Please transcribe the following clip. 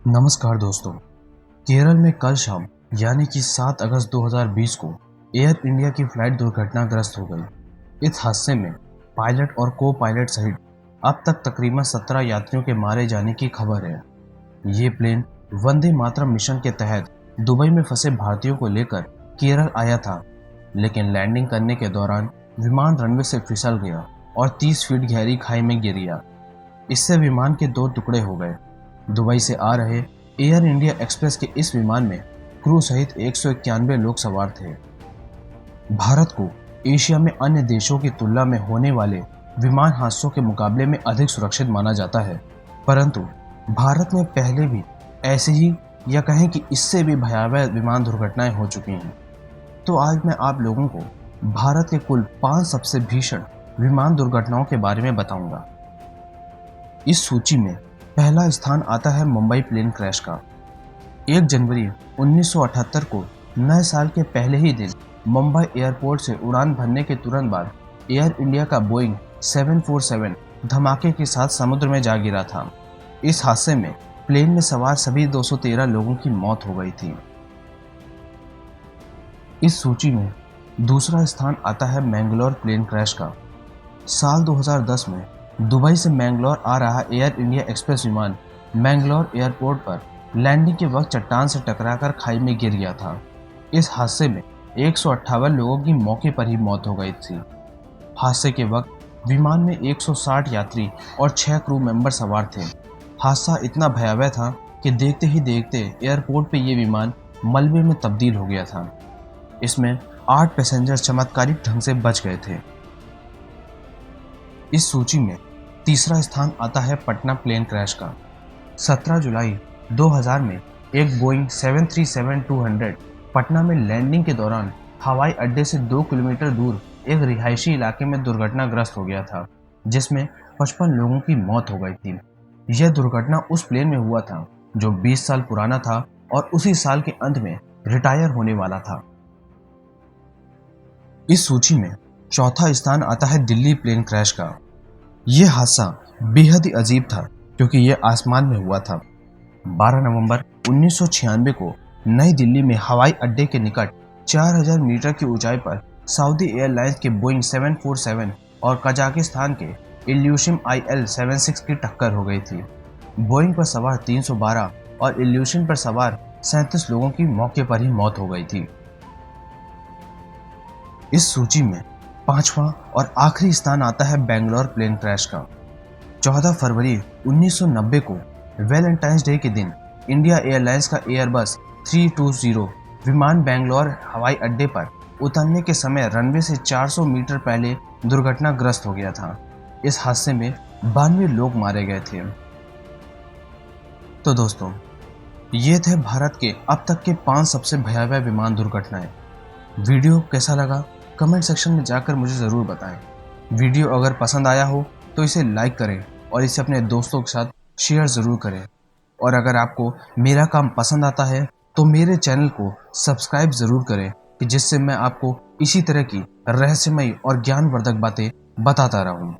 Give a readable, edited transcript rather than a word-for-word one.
नमस्कार दोस्तों। केरल में कल शाम यानी कि 7 अगस्त 2020 को एयर इंडिया की फ्लाइट दुर्घटनाग्रस्त हो गई। इस हादसे में पायलट और को पायलट सहित अब तक तकरीबन 17 यात्रियों के मारे जाने की खबर है। ये प्लेन वंदे मातरम मिशन के तहत दुबई में फंसे भारतीयों को लेकर केरल आया था, लेकिन लैंडिंग करने के दौरान विमान रनवे से फिसल गया और 30 फीट गहरी खाई में गिर गया। इससे विमान के 2 टुकड़े हो गए। दुबई से आ रहे एयर इंडिया एक्सप्रेस के इस विमान में क्रू सहित 191 लोग सवार थे। भारत को एशिया में अन्य देशों की तुलना में होने वाले विमान हादसों के मुकाबले में अधिक सुरक्षित माना जाता है, परंतु भारत में पहले भी ऐसी ही या कहें कि इससे भी भयावह विमान दुर्घटनाएं हो चुकी हैं। तो आज मैं आप लोगों को भारत के कुल 5 सबसे भीषण विमान दुर्घटनाओं के बारे में बताऊंगा। इस सूची में पहला स्थान आता है मुंबई प्लेन क्रैश का। 1 जनवरी 1978 को नए साल के पहले ही दिन मुंबई एयरपोर्ट से उड़ान भरने के तुरंत बाद एयर इंडिया का बोइंग 747 धमाके के साथ समुद्र में जा गिरा था। इस हादसे में प्लेन में सवार सभी 213 लोगों की मौत हो गई थी। इस सूची में दूसरा स्थान आता है मैंगलोर प्लेन क्रैश का। साल 2010 में दुबई से मैंगलोर आ रहा एयर इंडिया एक्सप्रेस विमान मैंगलोर एयरपोर्ट पर लैंडिंग के वक्त चट्टान से टकराकर खाई में गिर गया था। इस हादसे में 158 लोगों की मौके पर ही मौत हो गई थी। हादसे के वक्त विमान में 160 यात्री और 6 क्रू मेंबर सवार थे। हादसा इतना भयावह था कि देखते ही देखते एयरपोर्ट पे ये विमान मलबे में तब्दील हो गया था। इसमें 8 पैसेंजर चमत्कारिक ढंग से बच गए थे। इस सूची में तीसरा स्थान आता है पटना प्लेन क्रैश का। 17 जुलाई 2000 में एक बोइंग 737-200 पटना में लैंडिंग के दौरान हवाई अड्डे से 2 किलोमीटर दूर एक रिहायशी इलाके में दुर्घटनाग्रस्त हो गया था, जिसमें 55 लोगों की मौत हो गई थी। यह दुर्घटना उस प्लेन में हुआ था जो 20 साल पुराना था और उसी साल के अंत में रिटायर होने वाला था। इस सूची में चौथा स्थान आता है दिल्ली प्लेन क्रैश का। यह हादसा बेहद ही अजीब था क्योंकि यह आसमान में हुआ था। 12 नवंबर 1996 को नई दिल्ली में हवाई अड्डे के निकट 4000 मीटर की ऊंचाई पर सऊदी एयरलाइंस के बोइंग 747 और कजाकिस्तान के इल्यूशिन IL-76 की टक्कर हो गई थी। बोइंग पर सवार 312 और इल्यूशिन पर सवार 37 लोगों की मौके पर ही मौत हो गई थी। इस सूची में पांचवा और आखिरी स्थान आता है बेंगलोर प्लेन क्रैश का। 14 फरवरी 1990 को वैलेंटाइंस डे के दिन इंडिया एयरलाइंस का एयरबस 320 विमान बेंगलोर हवाई अड्डे पर उतरने के समय रनवे से 400 मीटर पहले दुर्घटनाग्रस्त हो गया था। इस हादसे में 92 लोग मारे गए थे। तो दोस्तों, ये थे भारत के अब तक के 5 सबसे भयावह विमान दुर्घटनाएं। वीडियो कैसा लगा कमेंट सेक्शन में जाकर मुझे ज़रूर बताएं। वीडियो अगर पसंद आया हो तो इसे लाइक करें और इसे अपने दोस्तों के साथ शेयर ज़रूर करें। और अगर आपको मेरा काम पसंद आता है तो मेरे चैनल को सब्सक्राइब ज़रूर करें कि जिससे मैं आपको इसी तरह की रहस्यमयी और ज्ञानवर्धक बातें बताता रहूं।